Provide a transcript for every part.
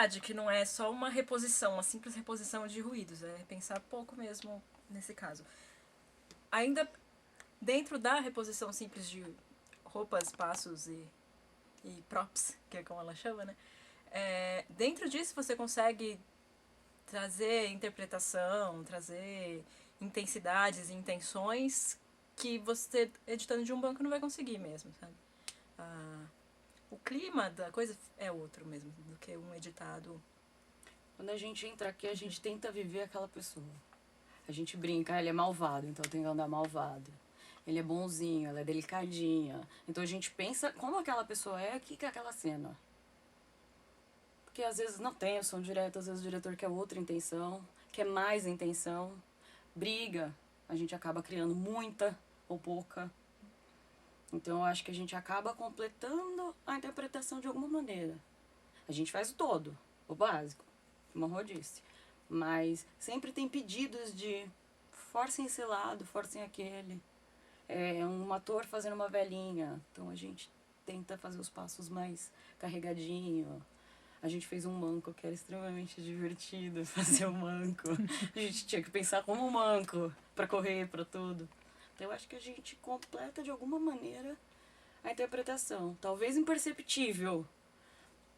verdade que não é só uma reposição, uma simples reposição de ruídos, é pensar pouco mesmo nesse caso. Ainda dentro da reposição simples de roupas, passos e props, que é como ela chama, né? Dentro disso você consegue trazer interpretação, trazer intensidades e intenções que você, editando de um banco, não vai conseguir mesmo, sabe? O clima da coisa é outro mesmo do que um editado. Quando a gente entra aqui, a gente tenta viver aquela pessoa. A gente brinca, ele é malvado, então tem que andar malvado. Ele é bonzinho, ela é delicadinha. Então a gente pensa como aquela pessoa é, o que é aquela cena. Porque às vezes não tem o som direto, às vezes o diretor quer outra intenção, quer mais intenção. Briga, a gente acaba criando muita ou pouca. Então eu acho que a gente acaba completando a interpretação de alguma maneira. A gente faz o todo, o básico, como a Rô disse. Mas sempre tem pedidos de forcem esse lado, forcem aquele. Um ator fazendo uma velhinha, então a gente tenta fazer os passos mais carregadinho. A gente fez um manco que era extremamente divertido fazer o manco. A gente tinha que pensar como um manco para correr, para tudo. Então eu acho que a gente completa de alguma maneira a interpretação. Talvez imperceptível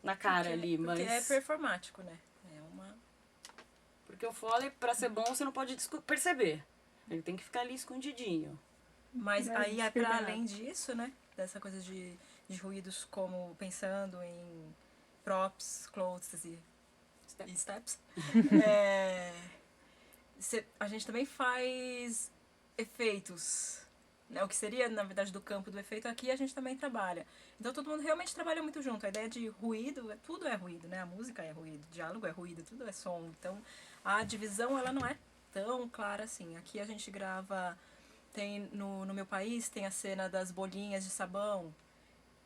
na cara ali, mas... Porque é performático, né? Porque o Foley, pra ser bom, você não pode perceber. Ele tem que ficar ali escondidinho. Mas aí é pra além disso, né? Dessa coisa de ruídos como pensando em props, clothes e steps. A gente também faz efeitos, né? O que seria, na verdade, do campo do efeito aqui, a gente também trabalha. Então todo mundo realmente trabalha muito junto. A ideia de ruído, tudo é ruído, né? A música é ruído, o diálogo é ruído, tudo é som. Então a divisão, ela não é tão clara assim. Aqui a gente grava, tem no meu país, tem a cena das bolinhas de sabão,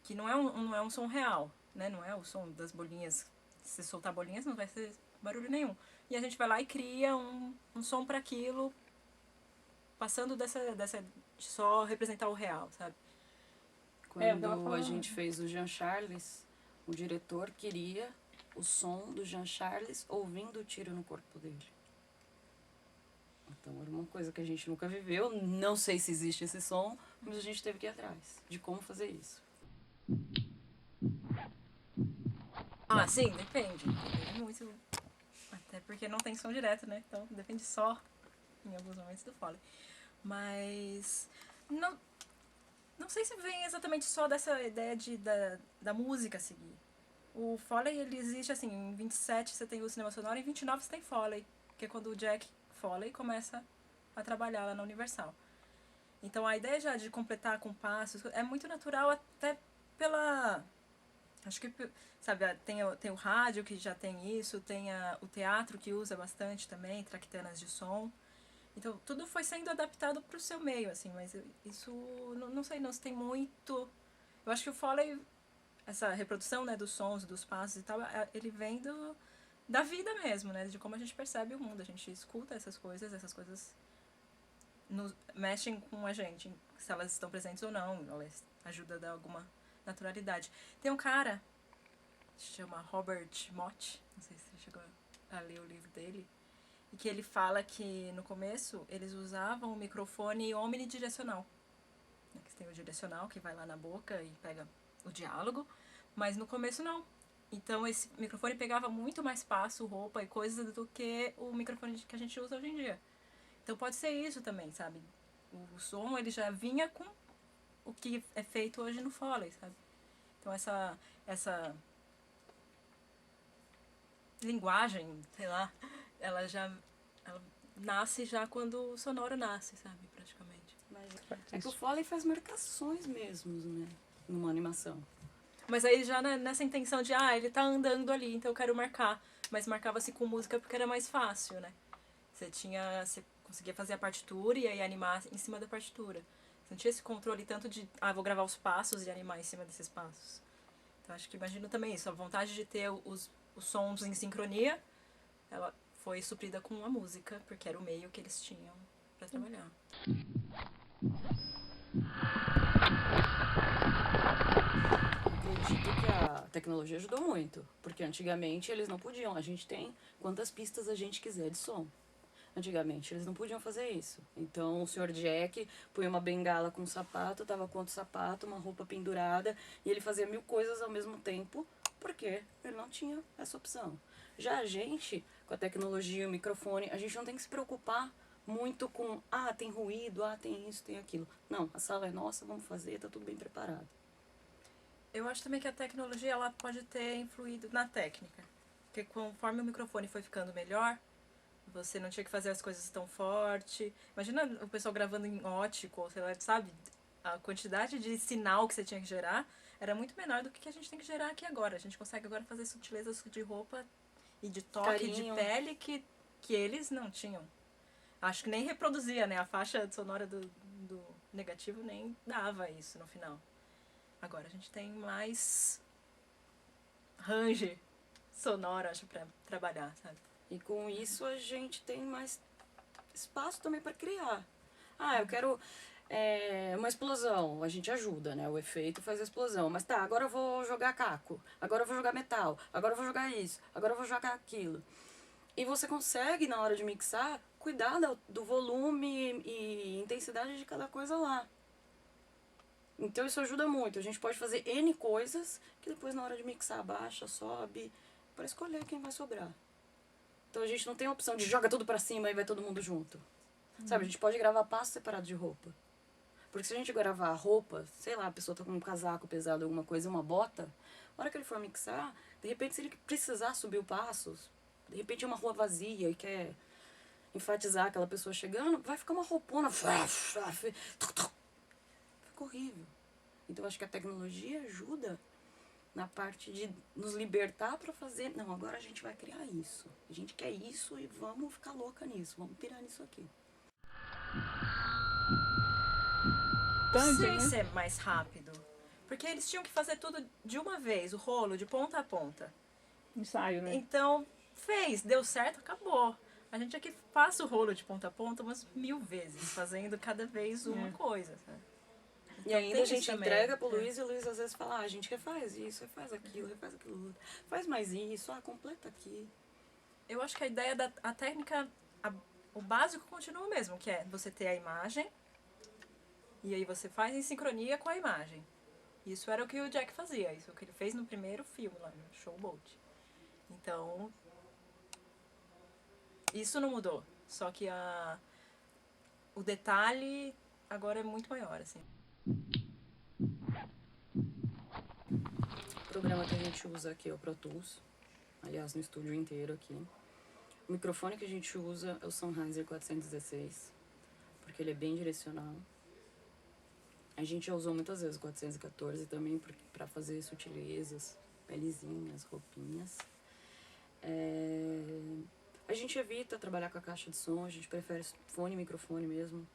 que não é um som real, né? Não é o som das bolinhas. Se soltar bolinhas não vai ser barulho nenhum. E a gente vai lá e cria um som para aquilo, passando dessa de só representar o real, sabe? Quando a gente fez o Jean Charles, o diretor queria o som do Jean Charles ouvindo o tiro no corpo dele. Então era uma coisa que a gente nunca viveu, não sei se existe esse som, mas a gente teve que ir atrás de como fazer isso. Ah, sim, depende. Depende muito. Até porque não tem som direto, né? Então depende só, em alguns momentos, do Foley. Mas não sei se vem exatamente só dessa ideia da música a seguir. O Foley, ele existe assim, em 27 você tem o cinema sonoro, em 29 você tem Foley, que é quando o Jack Foley começa a trabalhar lá na Universal. Então a ideia já de completar com passos é muito natural até pela... Acho que, sabe, tem o rádio que já tem isso, tem o teatro que usa bastante também, traquitanas de som. Então tudo foi sendo adaptado para o seu meio, assim, mas isso, não sei, não se tem muito... Eu acho que o Foley, essa reprodução, né, dos sons, dos passos e tal, ele vem da vida mesmo, né, de como a gente percebe o mundo. A gente escuta essas coisas mexem com a gente, se elas estão presentes ou não, elas ajudam a dar alguma naturalidade. Tem um cara, se chama Robert Mott, não sei se você chegou a ler o livro dele, e que ele fala que no começo eles usavam o microfone omnidirecional. Que tem o direcional que vai lá na boca e pega o diálogo, mas no começo não. Então esse microfone pegava muito mais espaço, roupa e coisas do que o microfone que a gente usa hoje em dia. Então pode ser isso também, sabe? O som ele já vinha com o que é feito hoje no Foley, sabe? Então essa linguagem, sei lá, ela nasce já quando o sonoro nasce, sabe? Praticamente. Mas é que o Foley faz marcações mesmo, né? Numa animação. Mas aí já nessa intenção de, ele tá andando ali, então eu quero marcar. Mas marcava-se com música porque era mais fácil, né? Você conseguia fazer a partitura e aí animar em cima da partitura. Você não tinha esse controle tanto de, vou gravar os passos e animar em cima desses passos. Então acho que imagino também isso, a vontade de ter os sons em sincronia, ela foi suprida com a música, porque era o meio que eles tinham para trabalhar. acredito que a tecnologia ajudou muito, porque antigamente eles não podiam. A gente tem quantas pistas a gente quiser de som. Antigamente eles não podiam fazer isso. Então o senhor Jack põe uma bengala com um sapato, tava com outro sapato, uma roupa pendurada, e ele fazia 1000 coisas ao mesmo tempo, porque ele não tinha essa opção. Já a gente, com a tecnologia, o microfone, a gente não tem que se preocupar muito com, tem ruído, tem isso, tem aquilo. Não, a sala é nossa, vamos fazer, tá tudo bem preparado. Eu acho também que a tecnologia ela pode ter influído na técnica. Porque conforme o microfone foi ficando melhor, você não tinha que fazer as coisas tão forte. Imagina o pessoal gravando em ótico, ou sei lá, sabe? A quantidade de sinal que você tinha que gerar era muito menor do que a gente tem que gerar aqui agora. A gente consegue agora fazer sutilezas de roupa e de toque, Carinho. de pele que eles não tinham. Acho que nem reproduzia, né? A faixa sonora do negativo nem dava isso no final. Agora a gente tem mais range sonoro, acho, pra trabalhar, sabe? E com isso a gente tem mais espaço também para criar. Eu quero uma explosão. A gente ajuda, né? O efeito faz a explosão. Mas tá, agora eu vou jogar caco. Agora eu vou jogar metal. Agora eu vou jogar isso. Agora eu vou jogar aquilo. E você consegue, na hora de mixar, cuidar do volume e intensidade de cada coisa lá. Então isso ajuda muito. A gente pode fazer N coisas que depois na hora de mixar baixa, sobe, para escolher quem vai sobrar. Então a gente não tem a opção de joga tudo pra cima e vai todo mundo junto. Sabe, a gente pode gravar passos separados de roupa. Porque se a gente gravar a roupa, sei lá, a pessoa tá com um casaco pesado, alguma coisa, uma bota, na hora que ele for mixar, de repente se ele precisar subir o passos, de repente é uma rua vazia e quer enfatizar aquela pessoa chegando, vai ficar uma roupona. Fica horrível. Então acho que a tecnologia ajuda na parte de nos libertar para fazer. Não, agora a gente vai criar isso. A gente quer isso e vamos ficar louca nisso. Vamos pirar nisso aqui. Não sei se é mais rápido. Porque eles tinham que fazer tudo de uma vez, o rolo, de ponta a ponta. Ensaio, né? Então, deu certo, acabou. A gente aqui faz o rolo de ponta a ponta umas 1000 vezes, fazendo cada vez uma coisa, sabe? E ainda a gente também. entrega pro Luiz e o Luiz às vezes fala, a gente refaz isso, refaz aquilo outro. Faz mais isso, completa aqui. Eu acho que a ideia a técnica, o básico continua o mesmo, que é você ter a imagem e aí você faz em sincronia com a imagem. Isso era o que o Jack fazia, isso é o que ele fez no primeiro filme lá, no Showboat. Então, isso não mudou, só que o detalhe agora é muito maior, assim. O programa que a gente usa aqui é o Pro Tools, aliás, no estúdio inteiro aqui. O microfone que a gente usa é o Sennheiser 416, porque ele é bem direcional. A gente já usou muitas vezes o 414 também para fazer sutilezas, pelezinhas, roupinhas. A gente evita trabalhar com a caixa de som, a gente prefere fone e microfone mesmo.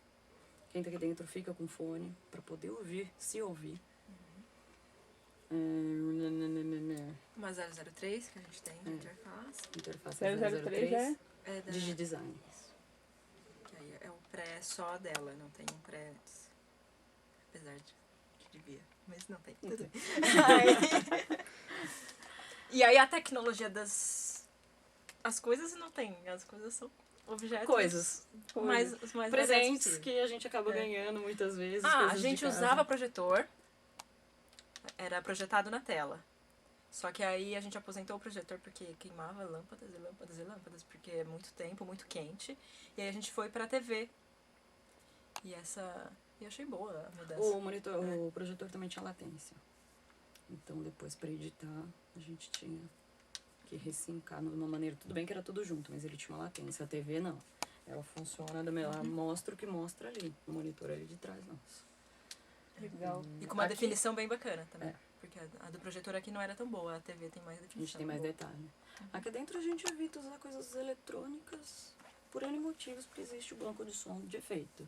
Quem tá aqui dentro fica com fone para poder ouvir, se ouvir. Uma 003 que a gente tem na interface. Interface 003 é? É da, Digidesign. que aí é o pré só dela, não tem um pré antes. Apesar de que devia, mas não tem. Tudo bem. E aí a tecnologia as coisas não tem, as coisas são objetos. Coisas. Os mais Presentes legais que a gente acaba ganhando muitas vezes. a coisas de gente casa. usava projetor, era projetado na tela. Só que aí a gente aposentou o projetor porque queimava lâmpadas e lâmpadas e lâmpadas, porque é muito tempo, muito quente. E aí a gente foi pra TV. E eu achei boa a mudança. O projetor também tinha latência. Então depois para editar a gente tinha que ressincar de uma maneira. Tudo bem que era tudo junto, mas ele tinha uma latência. A TV não. Ela funciona ela mostra o que mostra ali. O monitor ali de trás, nossa. Legal. E com uma Aqui- definição bem bacana também. É. Porque a do projetor aqui não era tão boa, a TV tem mais A definição. gente tem mais detalhe. Aqui dentro a gente evita usar coisas eletrônicas por N motivos, porque existe o banco de som de efeito.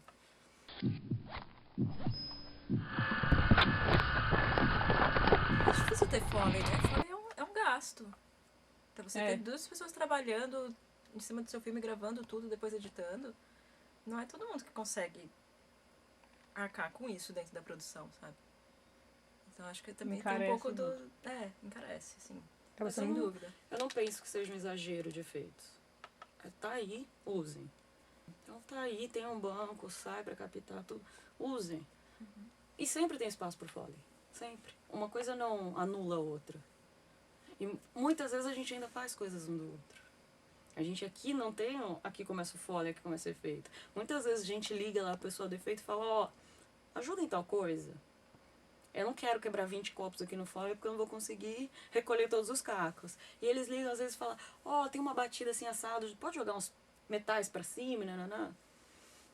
É difícil ter Foley, né? Foley é um gasto. Pra você ter 2 pessoas trabalhando em cima do seu filme, gravando tudo, depois editando. Não é todo mundo que consegue arcar com isso dentro da produção, sabe? Então acho que também Encarece tem um pouco muito. do... encarece, assim. Acaba Mas Sem sendo dúvida. Eu não penso que seja um exagero de efeitos. Tá aí, usem. Então tá aí, tem um banco, sai pra captar tudo. Usem. E sempre tem espaço pro Foley. Sempre. Uma coisa não anula a outra. E muitas vezes a gente ainda faz coisas um do outro. A gente aqui não tem, aqui começa o Foley, aqui começa o efeito. Muitas vezes a gente liga lá a pessoa do efeito e fala, ó, ajuda em tal coisa. Eu não quero quebrar 20 copos aqui no Foley porque eu não vou conseguir recolher todos os cacos. E eles ligam às vezes e falam, ó, tem uma batida assim assado, pode jogar uns metais pra cima, nananã.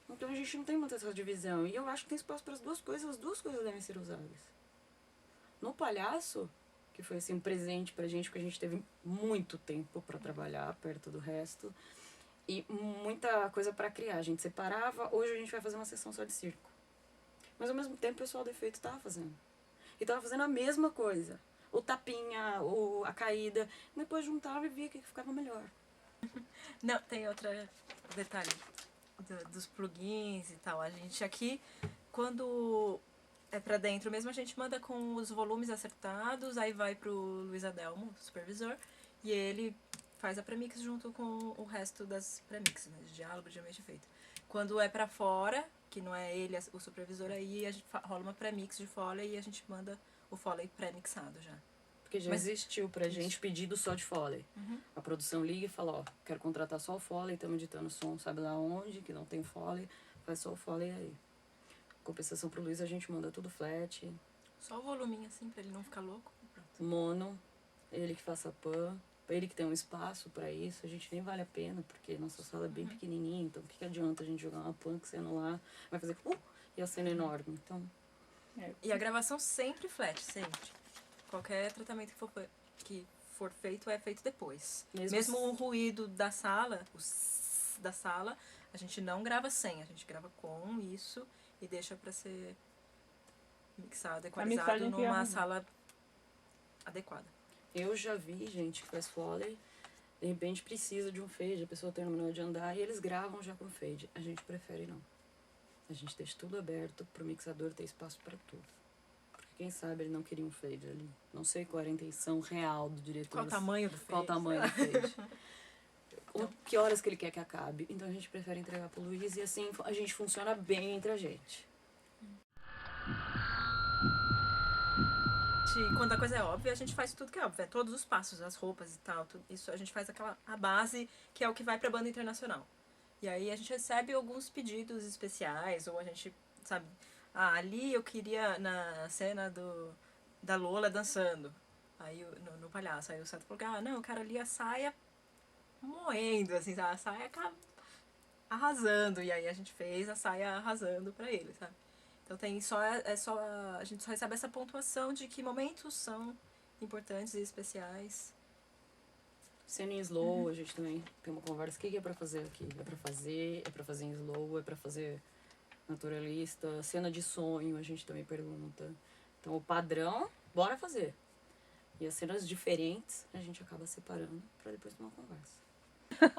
Então a gente não tem muita essa divisão. E eu acho que tem espaço para as duas coisas devem ser usadas. No palhaço, que foi assim um presente pra gente, porque a gente teve muito tempo pra trabalhar perto do resto. E muita coisa pra criar. A gente separava, hoje a gente vai fazer uma sessão só de circo. Mas ao mesmo tempo o pessoal do efeito tava fazendo. E tava fazendo a mesma coisa. O tapinha, a caída. Depois juntava e via que ficava melhor. Não, tem outro detalhe dos plugins e tal. A gente aqui, quando é pra dentro mesmo, a gente manda com os volumes acertados, aí vai pro Luiz Adelmo, supervisor, e ele faz a premix junto com o resto das premixes, né, de diálogo, de efeito. Quando é pra fora, que não é ele o supervisor, aí a gente rola uma premix de Foley e a gente manda o Foley pré-mixado já. Porque já existiu pra gente pedido só de Foley. Uhum. A produção liga e fala, ó, quero contratar só o Foley, estamos editando som, sabe lá onde, que não tem Foley, faz só o Foley aí. Compensação pro Luiz, a gente manda tudo flat, Só o voluminho assim, pra ele não ficar louco. Pronto. mono, ele que faça pan, ele que tem um espaço pra isso, a gente nem vale a pena, porque nossa sala é bem pequenininha, então o que adianta a gente jogar uma pan que sendo lá, vai fazer e a cena é enorme, então... E a gravação sempre flat, sempre. Qualquer tratamento que for feito é feito depois. Mesmo o ruído da sala, da sala, a gente não grava sem, a gente grava com isso e deixa pra ser mixado, equalizado numa sala adequada. Eu já vi gente que faz Foley, de repente precisa de um fade, a pessoa terminou de andar e eles gravam já com fade. A gente prefere não. A gente deixa tudo aberto pro mixador ter espaço pra tudo. Porque quem sabe ele não queria um fade ali. Não sei qual era a intenção real do diretor. Qual o tamanho do fade? Qual o tamanho do fade. Que horas que ele quer que acabe. Então a gente prefere entregar pro Luiz e assim a gente funciona bem entre a gente. Quando a coisa é óbvia, a gente faz tudo que é óbvio. Todos os passos, as roupas e tal. Tudo isso a gente faz a base que é o que vai pra banda internacional. E aí a gente recebe alguns pedidos especiais, ou a gente, sabe, ali eu queria na cena da Lola dançando. Aí no palhaço, aí o Santo falou, não, eu quero ali a saia moendo, assim, sabe? A saia arrasando. E aí a gente fez a saia arrasando pra ele, sabe? Então tem a gente só recebe essa pontuação de que momentos são importantes e especiais. Cena em slow, a gente também tem uma conversa. O que é pra fazer aqui? É pra fazer em slow, é pra fazer naturalista. Cena de sonho, a gente também pergunta. Então o padrão, bora fazer. E as cenas diferentes, a gente acaba separando pra depois ter uma conversa.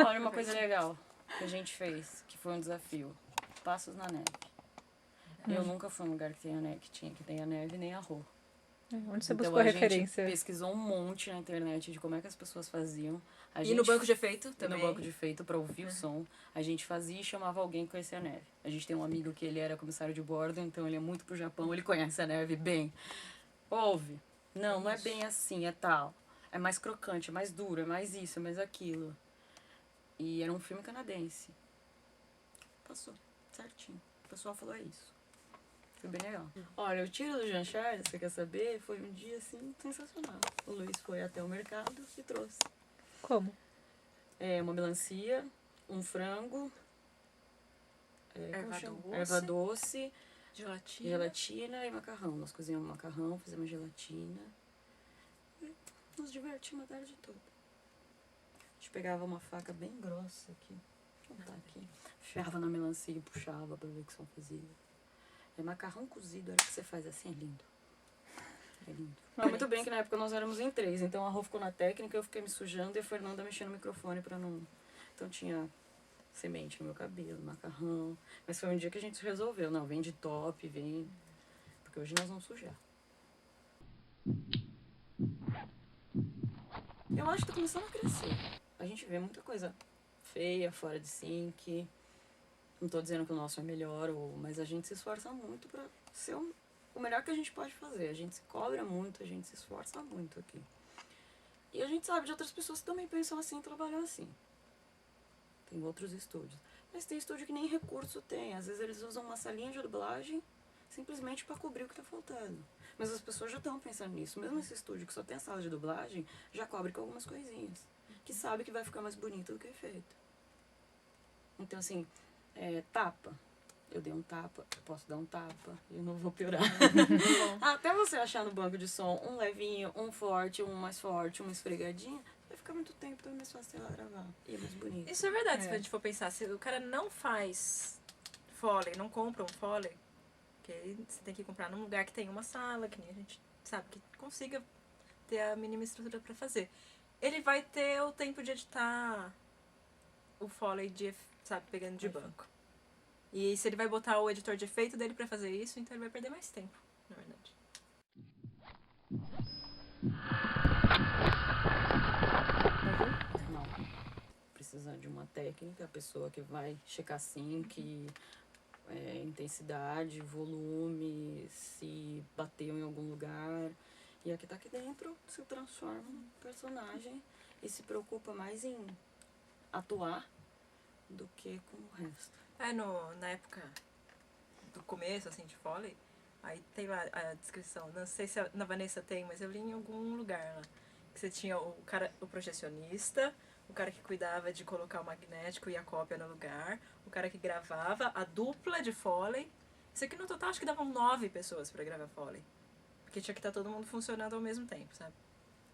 Olha uma coisa legal que a gente fez, que foi um desafio. Passos na neve. Eu nunca fui em um lugar que tenha neve nem arroz. Onde você buscou a referência? A gente pesquisou um monte na internet de como é que as pessoas faziam. E no banco de efeito também. No banco de efeito, pra ouvir o som. A gente fazia e chamava alguém que conhecia a neve. A gente tem um amigo que ele era comissário de bordo, então ele é muito pro Japão, ele conhece a neve bem. Ouve. Não é bem assim, é tal. É mais crocante, é mais duro, é mais isso, é mais aquilo. E era um filme canadense. Passou, certinho. O pessoal falou, é isso. Foi bem legal. Olha, o tiro do Jean Charles, você quer saber? Foi um dia, assim, sensacional. O Luiz foi até o mercado e trouxe. Como? Uma melancia, um frango, erva doce, gelatina e macarrão. Nós cozinhamos macarrão, fizemos gelatina e nos divertimos a tarde toda. A gente pegava uma faca bem grossa aqui, enfiava na melancia e puxava pra ver o que o som fazia. Macarrão cozido, era o que você faz assim, é lindo. É lindo. Mas muito bem que na época nós éramos em 3, então a Rô ficou na técnica, eu fiquei me sujando e a Fernanda mexendo no microfone pra não... Então tinha semente no meu cabelo, macarrão. Mas foi um dia que a gente resolveu, não, vem de top, vem... Porque hoje nós vamos sujar. Eu acho que tá começando a crescer. A gente vê muita coisa feia, fora de sync. Não tô dizendo que o nosso é melhor, mas a gente se esforça muito pra ser o melhor que a gente pode fazer. A gente se cobra muito, a gente se esforça muito aqui. E a gente sabe de outras pessoas que também pensam assim e trabalham assim. Tem outros estúdios. Mas tem estúdio que nem recurso tem. Às vezes eles usam uma salinha de dublagem simplesmente para cobrir o que tá faltando. Mas as pessoas já estão pensando nisso. Mesmo esse estúdio que só tem a sala de dublagem, já cobre com algumas coisinhas. Que sabe que vai ficar mais bonito do que feito. Então, assim, tapa. Eu dei um tapa, eu posso dar um tapa, eu não vou piorar. Até você achar no banco de som um levinho, um forte, um mais forte, uma esfregadinha, vai ficar muito tempo, então é mais fácil ela gravar. E é mais bonito. Isso é verdade, se a gente for pensar. Se o cara não faz Foley, não compra um Foley, que aí você tem que comprar num lugar que tem uma sala, que nem a gente sabe, que consiga ter a mínima estrutura pra fazer. Ele vai ter o tempo de editar o Foley, sabe, pegando de banco. E se ele vai botar o editor de efeito dele pra fazer isso, então ele vai perder mais tempo, na verdade. Não. Precisa de uma técnica, a pessoa que vai checar sync, intensidade, volume, se bateu em algum lugar. E a que tá aqui dentro se transforma num personagem e se preocupa mais em atuar do que com o resto. Na época do começo, assim, de Foley, aí tem lá a descrição, não sei se na Vanessa tem, mas eu li em algum lugar lá, que você tinha o projecionista, o cara que cuidava de colocar o magnético e a cópia no lugar, o cara que gravava, a dupla de Foley. Isso aqui no total acho que davam 9 pessoas pra gravar Foley. Porque tinha que estar todo mundo funcionando ao mesmo tempo, sabe?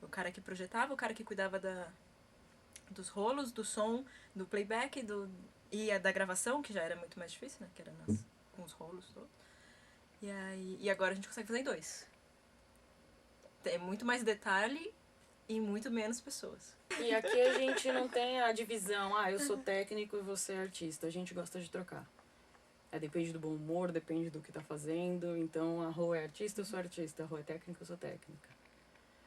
O cara que projetava, o cara que cuidava dos rolos, do som, do playback, e da gravação, que já era muito mais difícil, né? Que era com os rolos todos. E agora a gente consegue fazer em 2. Tem muito mais detalhe e muito menos pessoas. E aqui a gente não tem a divisão, eu sou técnico e você é artista. A gente gosta de trocar. Depende do bom humor, depende do que tá fazendo. Então, a Rô é artista, eu sou artista. A Rô é técnica, eu sou técnica.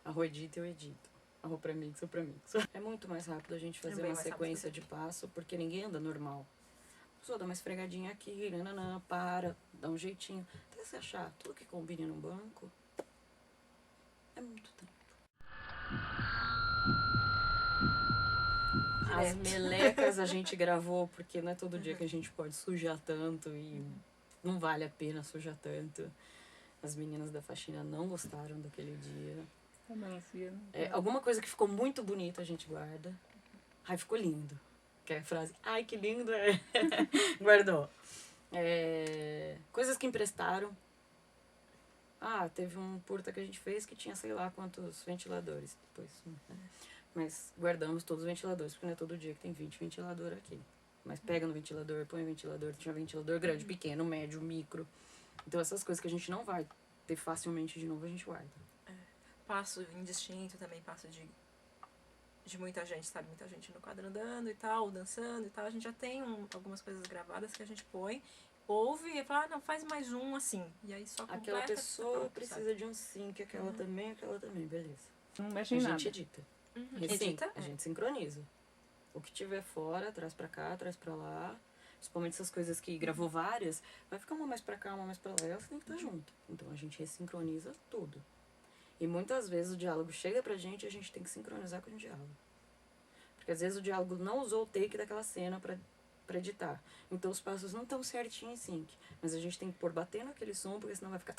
A Rô edita, eu edito. A Rô premixa, eu premixo. É muito mais rápido a gente fazer uma sequência de passo, porque ninguém anda normal. A pessoa dá uma esfregadinha aqui, nananã, para, dá um jeitinho. Até você achar tudo que combina num banco, é muito tempo. As melecas a gente gravou, porque não é todo dia que a gente pode sujar tanto e não vale a pena sujar tanto. As meninas da faxina não gostaram daquele dia. A melancia. Alguma coisa que ficou muito bonita a gente guarda. Ai, ficou lindo. Que é a frase, ai que lindo é. Guardou. Coisas que emprestaram. Teve um curta que a gente fez que tinha sei lá quantos ventiladores. Depois, mas guardamos todos os ventiladores, porque não é todo dia que tem 20 ventiladores aqui. Mas pega no ventilador, põe no ventilador, tinha ventilador grande, pequeno, médio, micro. Então essas coisas que a gente não vai ter facilmente de novo, a gente guarda. Passo indistinto também, passo de muita gente, sabe? Muita gente no quadro andando e tal, dançando e tal. A gente já tem algumas coisas gravadas que a gente põe, ouve e fala, não, faz mais um assim. E aí só completa. Aquela pessoa pronto, precisa sabe? de um sync, aquela também, beleza. Não mexe em A nada. gente edita. Edita? A gente sincroniza. O que tiver fora, traz pra cá, traz pra lá. Principalmente essas coisas que gravou várias, vai ficar uma mais pra cá, uma mais pra lá, e elas têm que estar junto. Então a gente ressincroniza tudo. E muitas vezes o diálogo chega pra gente e a gente tem que sincronizar com o diálogo. Porque às vezes o diálogo não usou o take daquela cena pra editar. Então os passos não estão certinhos em sync. Mas a gente tem que pôr batendo aquele som, porque senão vai ficar...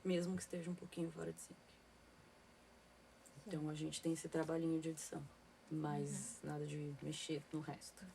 mesmo que esteja um pouquinho fora de sync. Então a gente tem esse trabalhinho de edição. Mas nada de mexer no resto.